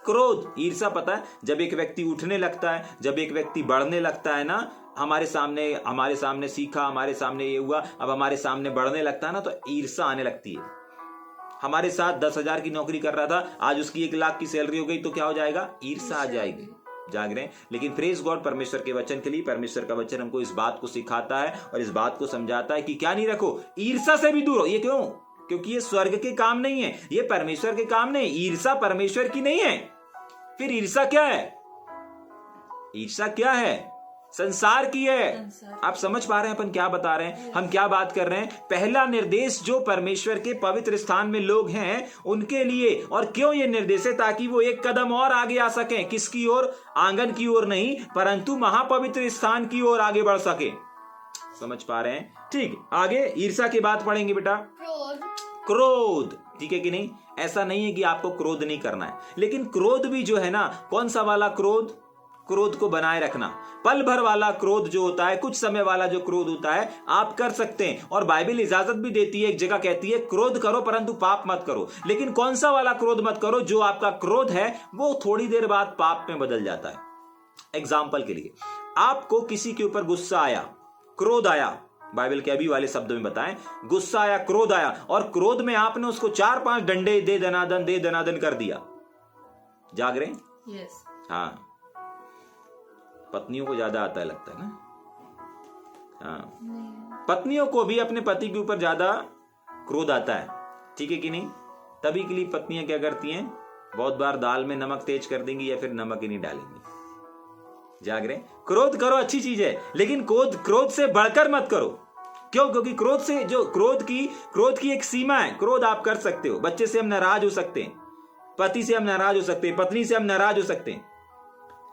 [SPEAKER 1] क्रोध। ईर्षा पता है जब एक व्यक्ति उठने लगता है, जब एक व्यक्ति बढ़ने लगता है ना, हमारे सामने सीखा, हमारे सामने ये हुआ, अब हमारे सामने बढ़ने लगता है ना, तो ईर्षा आने लगती है। हमारे साथ 10,000 की नौकरी कर रहा था, आज उसकी 1 लाख की सैलरी हो गई, तो क्या हो जाएगा? ईर्षा आ जाएगी। जाग रहे हैं? लेकिन प्रेज गॉड परमेश्वर के वचन के लिए। परमेश्वर का वचन हमको इस बात को सिखाता है और इस बात को समझाता है कि क्या नहीं रखो, ईर्षा से भी दूर हो। ये क्यों? क्योंकि ये स्वर्ग के काम नहीं है, ये परमेश्वर के काम नहीं। ईर्षा परमेश्वर की नहीं है। फिर ईर्षा क्या है? ईर्षा क्या है? संसार की है। आप समझ पा रहे हैं अपन क्या बता रहे हैं, हम क्या बात कर रहे हैं? पहला निर्देश जो परमेश्वर के पवित्र स्थान में लोग हैं उनके लिए। और क्यों ये निर्देश है? ताकि वो एक कदम और आगे आ सकें। किसकी ओर? आंगन की ओर नहीं, परंतु महापवित्र स्थान की ओर आगे बढ़ सके। समझ पा रहे हैं? ठीक, आगे ईर्षा की बात पढ़ेंगे बेटा। क्रोध। ठीक है कि नहीं? ऐसा नहीं है कि आपको क्रोध नहीं करना है, लेकिन क्रोध भी जो है ना, कौन सा वाला क्रोध? क्रोध को बनाए रखना। पल भर वाला क्रोध जो होता है, कुछ समय वाला जो क्रोध होता है, आप कर सकते हैं। और बाइबल इजाजत भी देती है, एक जगह कहती है क्रोध करो परंतु पाप मत करो। लेकिन कौन सा वाला क्रोध मत करो? जो आपका क्रोध है वो थोड़ी देर बाद पाप में बदल जाता है। एग्जाम्पल के लिए, आपको किसी के ऊपर गुस्सा आया, क्रोध आया, बाइबल के अभी वाले शब्दों में बताएं, गुस्सा आया, क्रोध आया, और क्रोध में आपने उसको 4-5 डंडे दे दनादन कर दिया। जाग रहे हैं?
[SPEAKER 2] यस।
[SPEAKER 1] हाँ, पत्नियों को ज्यादा आता है लगता है ना। हाँ, पत्नियों को भी अपने पति के ऊपर ज्यादा क्रोध आता है, ठीक है कि नहीं? तभी के लिए पत्नियां क्या करती हैं, बहुत बार दाल में नमक तेज कर देंगी या फिर नमक ही नहीं डालेंगी। जाग रहे? क्रोध करो, अच्छी चीज है, लेकिन क्रोध से बढ़कर मत करो। क्यों? क्योंकि क्रोध से जो क्रोध की एक सीमा है। क्रोध आप कर सकते हो, बच्चे से हम नाराज हो सकते हैं, पति से हम नाराज हो सकते हैं, पत्नी से हम नाराज हो सकते हैं।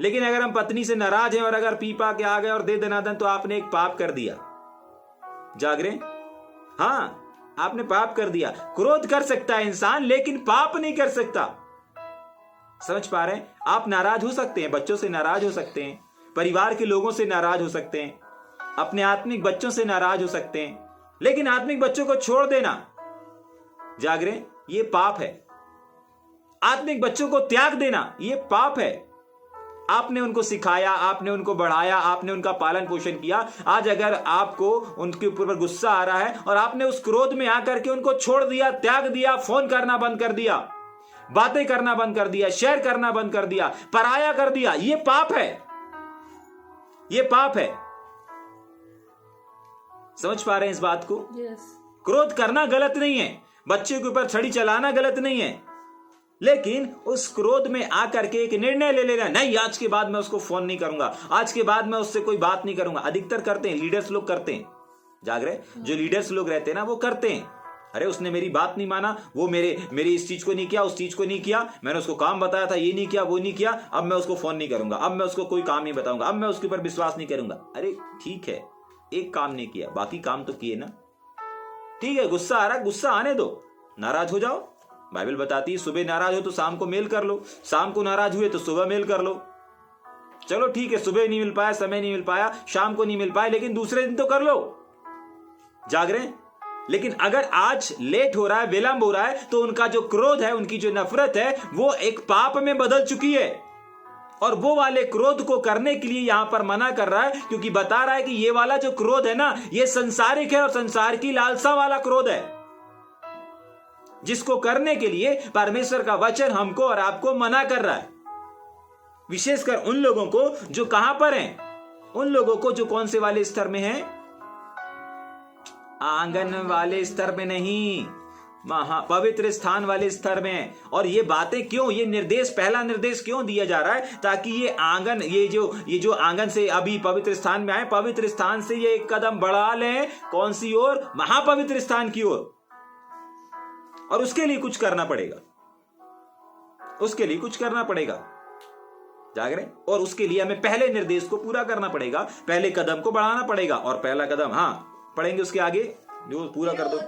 [SPEAKER 1] लेकिन अगर हम पत्नी से नाराज हैं और अगर पीपा के आ गए और दे दनादन, तो आपने एक पाप कर दिया। जाग रहे? हाँ, आपने पाप कर दिया। क्रोध कर सकता है इंसान, लेकिन पाप नहीं कर सकता। समझ पा रहे हैं? आप नाराज हो सकते हैं, बच्चों से नाराज हो सकते हैं, परिवार के लोगों से नाराज हो सकते हैं, अपने आत्मिक बच्चों से नाराज हो सकते हैं, लेकिन आत्मिक बच्चों को छोड़ देना, जाग रहे, ये पाप है। आत्मिक बच्चों को त्याग देना ये पाप है। आपने उनको सिखाया, आपने उनको बढ़ाया, आपने उनका पालन पोषण किया। आज अगर आपको उनके ऊपर गुस्सा आ रहा है और आपने उस क्रोध में आकर के उनको छोड़ दिया, त्याग दिया, फोन करना बंद कर दिया, बातें करना बंद कर दिया, शेयर करना बंद कर दिया, पराया कर दिया, ये पाप है, ये पाप है। समझ पा रहे हैं इस बात को?
[SPEAKER 2] यस।
[SPEAKER 1] क्रोध करना गलत नहीं है, बच्चे के ऊपर छड़ी चलाना गलत नहीं है, लेकिन उस क्रोध में आकर के एक निर्णय ले लेना, नहीं आज के बाद मैं उसको फोन नहीं करूंगा, आज के बाद मैं उससे कोई बात नहीं करूंगा। अधिकतर करते हैं, लीडर्स लोग करते हैं। जाग रहे? जो लीडर्स लोग रहते हैं ना, वो करते हैं। अरे उसने मेरी बात नहीं माना, वो मेरी इस चीज को नहीं किया, उस चीज को नहीं किया, मैंने उसको काम बताया था, ये नहीं किया, वो नहीं किया, अब मैं उसको फोन नहीं करूंगा, अब मैं उसको कोई काम नहीं बताऊंगा, अब मैं उसके ऊपर विश्वास नहीं करूंगा। अरे ठीक है, एक काम नहीं किया, बाकी काम तो किए ना। ठीक है, गुस्सा आ रहा है, गुस्सा आने दो, नाराज हो जाओ। बाइबल बताती है सुबह नाराज हो तो शाम को मेल कर लो, शाम को नाराज हुए तो सुबह मेल कर लो। चलो ठीक है, सुबह नहीं मिल पाया, समय नहीं मिल पाया, शाम को नहीं मिल पाया, लेकिन दूसरे दिन तो कर लो। जाग रहे? लेकिन अगर आज लेट हो रहा है, विलंब हो रहा है, तो उनका जो क्रोध है, उनकी जो नफरत है, वो एक पाप में बदल चुकी है। और वो वाले क्रोध को करने के लिए यहां पर मना कर रहा है, क्योंकि बता रहा है कि ये वाला जो क्रोध है ना, ये संसारिक है और संसार की लालसा वाला क्रोध है, जिसको करने के लिए परमेश्वर का वचन हमको और आपको मना कर रहा है। विशेषकर उन लोगों को जो कहां पर हैं, उन लोगों को जो कौन से वाले स्तर में हैं? आंगन वाले स्तर में नहीं, पवित्र स्थान वाले स्तर में। और ये बातें क्यों, ये निर्देश, पहला निर्देश क्यों दिया जा रहा है? ताकि ये आंगन, ये जो आंगन से अभी पवित्र स्थान में आए, पवित्र स्थान से ये एक कदम बढ़ा लें। कौन सी ओर? महापवित्र स्थान की ओर। और उसके लिए कुछ करना पड़ेगा, उसके लिए कुछ करना पड़ेगा। जाग रहे? और उसके लिए हमें पहले निर्देश को पूरा करना पड़ेगा, पहले कदम को बढ़ाना पड़ेगा। और पहला कदम, हाँ पढ़ेंगे उसके आगे, जो पूरा कर दो।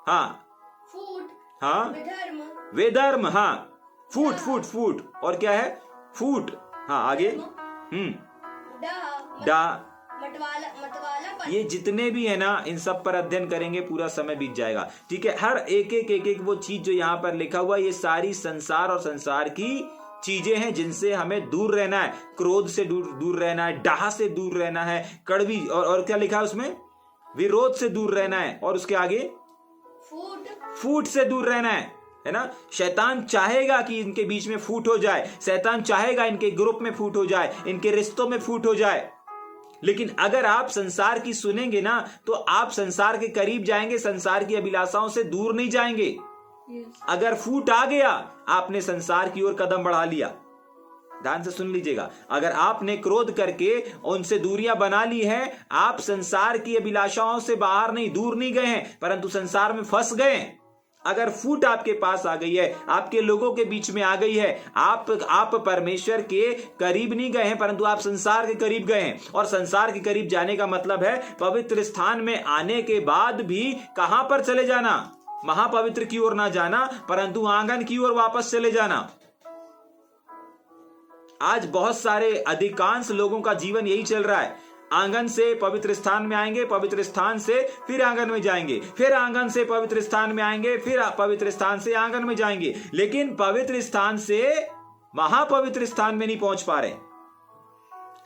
[SPEAKER 1] हाँ,
[SPEAKER 3] फूट,
[SPEAKER 1] हाँ, वेधर्म, हाँ, फूट और क्या है? फूट, हाँ आगे, डा, मतवाला। ये जितने भी है ना, इन सब पर अध्ययन करेंगे, पूरा समय बीत जाएगा। ठीक है, हर एक वो चीज जो यहाँ पर लिखा हुआ, ये सारी संसार और संसार की चीजें हैं जिनसे हमें दूर रहना है। क्रोध से दूर रहना है, डाह से दूर रहना है, कड़वी और क्या लिखा है उसमें? विरोध से दूर रहना है। और उसके आगे फूट से दूर रहना है ना। शैतान चाहेगा कि इनके बीच में फूट हो जाए, शैतान चाहेगा इनके ग्रुप में फूट हो जाए, इनके रिश्तों में फूट हो जाए। लेकिन अगर आप संसार की सुनेंगे ना, तो आप संसार के करीब जाएंगे, संसार की अभिलाषाओं से दूर नहीं जाएंगे। अगर फूट आ गया, आपने संसार की ओर कदम बढ़ा लिया। ध्यान से सुन लीजिएगा, अगर आपने क्रोध करके उनसे दूरियां बना ली है, आप संसार की अभिलाषाओं से बाहर नहीं, दूर नहीं गए हैं, परंतु संसार में फंस गए हैं। अगर फूट आपके पास आ गई है, आपके लोगों के बीच में आ गई है, आप परमेश्वर के करीब नहीं गए हैं, परंतु आप संसार के करीब गए हैं। और संसार के करीब जाने का मतलब है पवित्र स्थान में आने के बाद भी कहां पर चले जाना? महापवित्र की ओर ना जाना, परंतु आंगन की ओर वापस चले जाना। आज बहुत सारे अधिकांश लोगों का जीवन यही चल रहा है। आंगन से पवित्र स्थान में आएंगे, पवित्र स्थान से फिर आंगन में जाएंगे, फिर आंगन से पवित्र स्थान में आएंगे, फिर पवित्र स्थान से आंगन में जाएंगे, लेकिन पवित्र स्थान से महापवित्र स्थान में नहीं पहुंच पा रहे।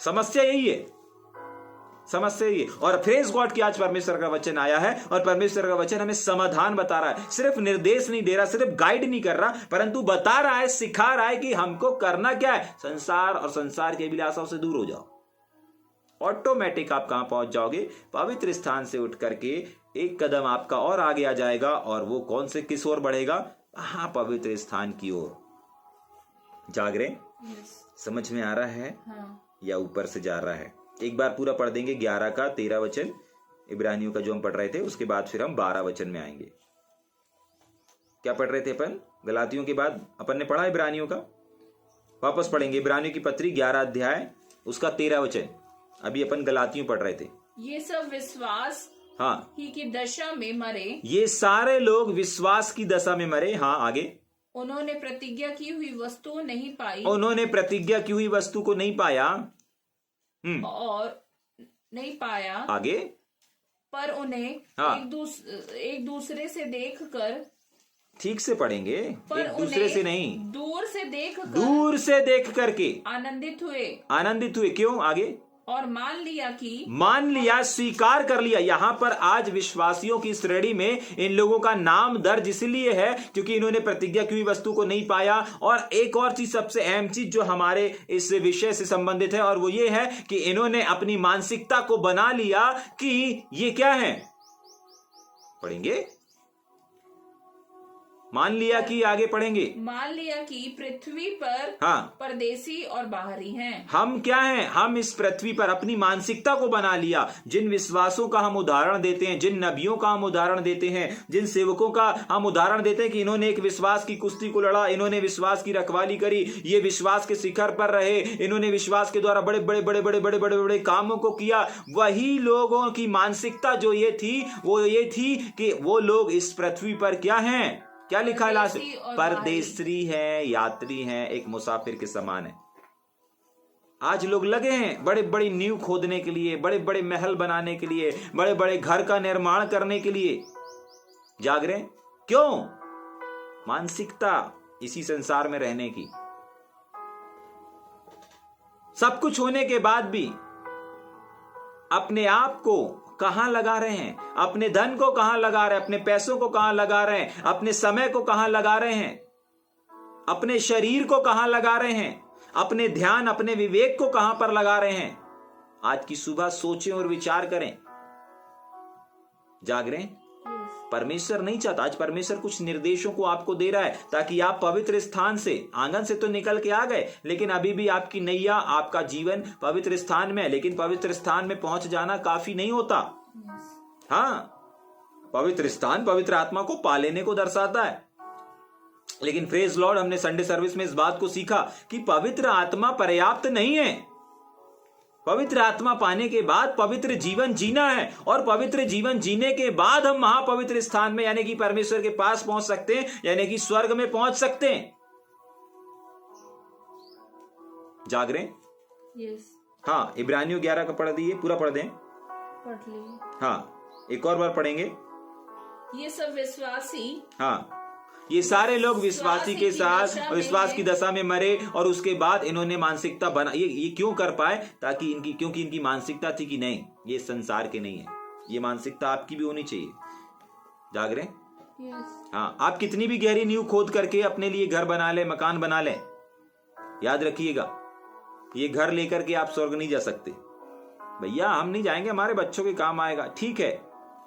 [SPEAKER 1] समस्या यही है, समस्या यही है। और प्रेज गॉड की आज परमेश्वर का वचन आया है और परमेश्वर का वचन हमें समाधान बता रहा है। सिर्फ निर्देश नहीं दे रहा, सिर्फ गाइड नहीं कर रहा, परंतु बता रहा है, सिखा रहा है कि हमको करना क्या है। संसार और संसार की अभिलाषाओं से दूर हो जाओ, ऑटोमेटिक आप कहां पहुंच जाओगे? पवित्र स्थान से उठ करके एक कदम आपका और आगे आ जाएगा। और वो कौन से किस ओर बढ़ेगा? हाँ, पवित्र स्थान की ओर। जाग रहे? समझ में आ रहा है?
[SPEAKER 2] हाँ।
[SPEAKER 1] या ऊपर से जा रहा है? एक बार पूरा पढ़ देंगे 11 का 13 वचन इब्रानियों का जो हम पढ़ रहे थे, उसके बाद फिर हम 12 वचन में आएंगे। क्या पढ़ रहे थे अपन? गलातियों के बाद अपन ने पढ़ा इब्रानियों का, वापस पढ़ेंगे इब्रानियों की पत्री 11 अध्याय उसका 13 वचन। अभी अपन गलातियों पढ़ रहे थे।
[SPEAKER 2] ये सब विश्वास
[SPEAKER 1] हाँ,
[SPEAKER 2] ही की दशा में मरे।
[SPEAKER 1] ये सारे लोग विश्वास की दशा में मरे। हाँ, आगे।
[SPEAKER 2] उन्होंने प्रतिज्ञा की हुई वस्तु नहीं पाई,
[SPEAKER 1] उन्होंने प्रतिज्ञा की हुई वस्तु को नहीं पाया।
[SPEAKER 2] और नहीं पाया,
[SPEAKER 1] आगे।
[SPEAKER 2] पर उन्हें
[SPEAKER 1] हाँ।
[SPEAKER 2] एक दूसरे से देखकर,
[SPEAKER 1] ठीक से पढ़ेंगे,
[SPEAKER 2] पर
[SPEAKER 1] एक दूसरे से नहीं, दूर से देख करके
[SPEAKER 2] आनंदित
[SPEAKER 1] हुए। क्यों? आगे।
[SPEAKER 2] और मान
[SPEAKER 1] लिया, स्वीकार कर लिया। यहां पर आज विश्वासियों की श्रेणी में इन लोगों का नाम दर्ज इसलिए है क्योंकि इन्होंने प्रतिज्ञा की हुई वस्तु को नहीं पाया। और एक और चीज, सबसे अहम चीज जो हमारे इस विषय से संबंधित है, और वो ये है कि इन्होंने अपनी मानसिकता को बना लिया कि ये क्या है। पढ़ेंगे। मान लिया कि, आगे पढ़ेंगे,
[SPEAKER 2] मान लिया कि पृथ्वी पर
[SPEAKER 1] हाँ,
[SPEAKER 2] परदेसी और बाहरी हैं।
[SPEAKER 1] हम क्या हैं? हम इस पृथ्वी पर अपनी मानसिकता को बना लिया। जिन विश्वासों का हम उदाहरण देते हैं, जिन नबियों का हम उदाहरण देते हैं, जिन सेवकों का हम उदाहरण देते हैं कि इन्होंने एक विश्वास की कुश्ती को लड़ा, इन्होंने विश्वास की रखवाली करी, ये विश्वास के शिखर पर रहे, इन्होंने विश्वास के द्वारा बड़े बड़े बड़े बड़े बड़े बड़े बड़े कामों को किया। वही लोगों की मानसिकता जो ये थी, वो ये थी कि वो लोग इस पृथ्वी पर क्या हैं? क्या लिखा है लास्ट? परदेसी है, यात्री है, एक मुसाफिर के समान है। आज लोग लगे हैं बड़े बड़ी नींव खोदने के लिए, बड़े बड़े महल बनाने के लिए, बड़े बड़े घर का निर्माण करने के लिए। जाग रहे? क्यों? मानसिकता इसी संसार में रहने की। सब कुछ होने के बाद भी अपने आप को कहां लगा रहे हैं? अपने धन को कहां लगा रहे हैं? अपने पैसों को कहां लगा रहे हैं? अपने समय को कहां लगा रहे हैं? अपने शरीर को कहां लगा रहे हैं? अपने ध्यान, अपने विवेक को कहां पर लगा रहे हैं? आज की सुबह सोचें और विचार करें। जाग रहे हैं? परमेश्वर नहीं चाहता। आज परमेश्वर कुछ निर्देशों को आपको दे रहा है ताकि आप पवित्र स्थान से, आंगन से तो निकल के आ गए, लेकिन अभी भी आपकी नैया, आपका जीवन पवित्र स्थान में है। लेकिन पवित्र स्थान में पहुंच जाना काफी नहीं होता। हाँ, पवित्र स्थान पवित्र आत्मा को पा लेने को दर्शाता है। लेकिन प्रेज लॉर्ड, हमने संडे सर्विस में इस बात को सीखा कि पवित्र आत्मा पर्याप्त नहीं है। पवित्र आत्मा पाने के बाद पवित्र जीवन जीना है, और पवित्र जीवन जीने के बाद हम महापवित्र स्थान में यानी कि परमेश्वर के पास पहुंच सकते हैं, यानी कि स्वर्ग में पहुंच सकते हैं। जाग रहे?
[SPEAKER 2] यस।
[SPEAKER 1] हाँ, इब्रानियों 11 का पढ़ दिए, पूरा पढ़ दें।
[SPEAKER 2] पढ़ लिए।
[SPEAKER 1] हाँ, एक और बार पढ़ेंगे।
[SPEAKER 2] ये सब विश्वासी,
[SPEAKER 1] हाँ, ये सारे लोग विश्वासी के साथ विश्वास की दशा में मरे, और उसके बाद इन्होंने मानसिकता बना। ये क्यों कर पाए? ताकि क्योंकि इनकी मानसिकता थी कि नहीं, ये संसार के नहीं है। ये मानसिकता आपकी भी होनी चाहिए। जाग रहे? हाँ, आप कितनी भी गहरी नींव खोद करके अपने लिए घर बना ले, मकान बना ले, याद रखिएगा, ये घर लेकर के आप स्वर्ग नहीं जा सकते। भैया हम नहीं जाएंगे, हमारे बच्चों के काम आएगा, ठीक है,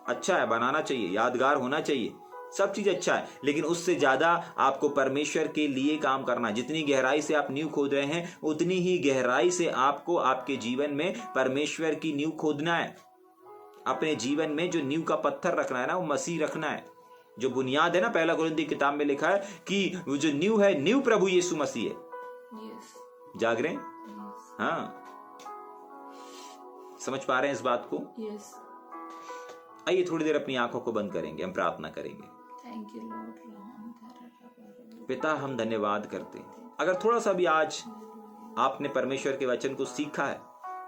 [SPEAKER 1] अच्छा है, बनाना चाहिए, यादगार होना चाहिए, सब चीज अच्छा है, लेकिन उससे ज्यादा आपको परमेश्वर के लिए काम करना। जितनी गहराई से आप नींव खोद रहे हैं, उतनी ही गहराई से आपको आपके जीवन में परमेश्वर की नींव खोदना है। अपने जीवन में जो नींव का पत्थर रखना है ना, वो मसीह रखना है। जो बुनियाद है ना, पहला कुरिन्थी किताब में लिखा है कि वो जो नींव है, नींव प्रभु यीशु मसीह है। जाग रहे? हाँ, समझ पा रहे हैं इस बात को? आइए थोड़ी देर अपनी आंखों को बंद करेंगे, हम प्रार्थना करेंगे। पिता, हम धन्यवाद करते हैं। अगर थोड़ा सा भी आज आपने परमेश्वर के वचन को सीखा है,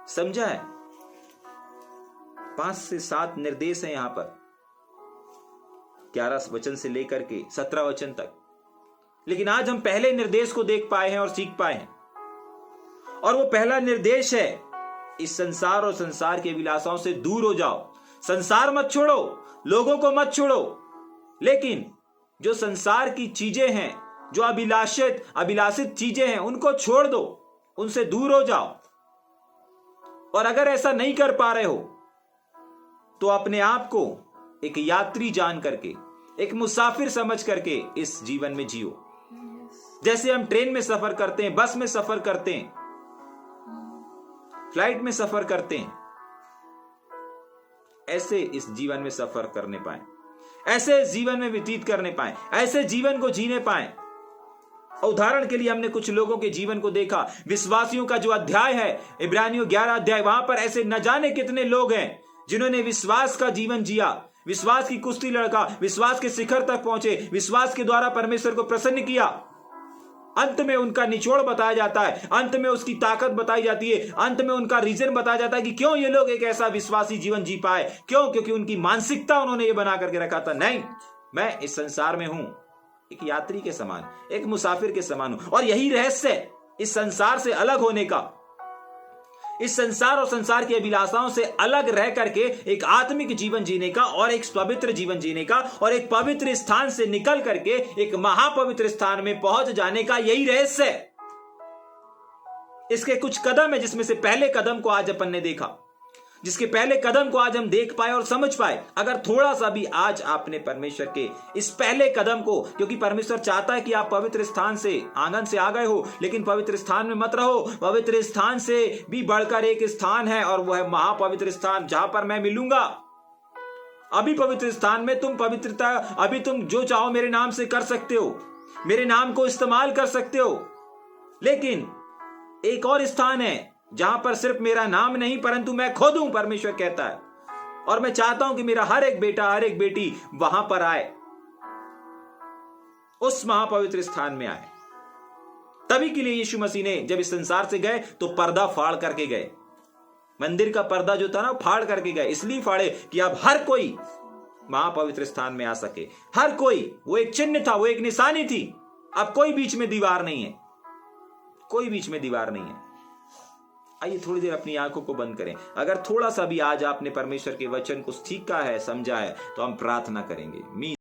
[SPEAKER 1] समझा है? 5 से 7 निर्देश हैं यहां पर, 11 वचन से लेकर के 17 वचन तक। लेकिन आज हम पहले निर्देश को देख पाए हैं और सीख पाए हैं, और वो पहला निर्देश है, इस संसार और संसार के अभिलाषाओं से दूर हो जाओ। संसार मत छोड़ो, लोगों को मत छोड़ो, लेकिन जो संसार की चीजें हैं, जो अभिलाषित चीजें हैं, उनको छोड़ दो, उनसे दूर हो जाओ। और अगर ऐसा नहीं कर पा रहे हो तो अपने आप को एक यात्री जान करके, एक मुसाफिर समझ करके इस जीवन में जियो। जैसे हम ट्रेन में सफर करते हैं, बस में सफर करते हैं, फ्लाइट में सफर करते हैं, ऐसे इस जीवन में सफर करने पाए, ऐसे जीवन में व्यतीत करने पाए, ऐसे जीवन को जीने पाए। उदाहरण के लिए हमने कुछ लोगों के जीवन को देखा, विश्वासियों का जो अध्याय है, इब्रानियों 11 अध्याय, वहां पर ऐसे न जाने कितने लोग हैं जिन्होंने विश्वास का जीवन जिया, विश्वास की कुश्ती लड़का, विश्वास के शिखर तक पहुंचे, विश्वास के द्वारा परमेश्वर को प्रसन्न किया। अंत में उनका निचोड़ बताया जाता है, अंत में उसकी ताकत बताई जाती है, अंत में उनका रीजन बताया जाता है कि क्यों ये लोग एक ऐसा विश्वासी जीवन जी पाए। क्यों? क्योंकि उनकी मानसिकता उन्होंने ये बना करके रखा था, नहीं, मैं इस संसार में हूं, एक यात्री के समान, एक मुसाफिर के समान हूं। और यही रहस्य है इस संसार से अलग होने का, इस संसार और संसार की अभिलाषाओं से अलग रह करके एक आत्मिक जीवन जीने का, और एक पवित्र जीवन जीने का, और एक पवित्र स्थान से निकल करके एक महापवित्र स्थान में पहुंच जाने का, यही रहस्य है। इसके कुछ कदम है, जिसमें से पहले कदम को आज अपन ने देखा, जिसके पहले कदम को आज हम देख पाए और समझ पाए। अगर थोड़ा सा भी आज आपने परमेश्वर के इस पहले कदम को, क्योंकि परमेश्वर चाहता है कि आप पवित्र स्थान से, आंगन से आ गए हो, लेकिन पवित्र स्थान में मत रहो। पवित्र स्थान से भी बढ़कर एक स्थान है, और वह है महापवित्र स्थान, जहां पर मैं मिलूंगा। अभी पवित्र स्थान में तुम पवित्रता, अभी तुम जो चाहो मेरे नाम से कर सकते हो, मेरे नाम को इस्तेमाल कर सकते हो, लेकिन एक और स्थान है जहां पर सिर्फ मेरा नाम नहीं, परंतु मैं खुद हूं, परमेश्वर कहता है। और मैं चाहता हूं कि मेरा हर एक बेटा, हर एक बेटी वहां पर आए, उस महापवित्र स्थान में आए। तभी के लिए यीशु मसीह ने जब इस संसार से गए तो पर्दा फाड़ करके गए। मंदिर का पर्दा जो था ना, फाड़ करके गए। इसलिए फाड़े कि अब हर कोई महापवित्र स्थान में आ सके, हर कोई। वो एक चिन्ह था, वो एक निशानी थी। अब कोई बीच में दीवार नहीं है, कोई बीच में दीवार नहीं है। आइए थोड़ी देर अपनी आंखों को बंद करें। अगर थोड़ा सा भी आज आपने परमेश्वर के वचन को सीखा है, समझा है, तो हम प्रार्थना करेंगे।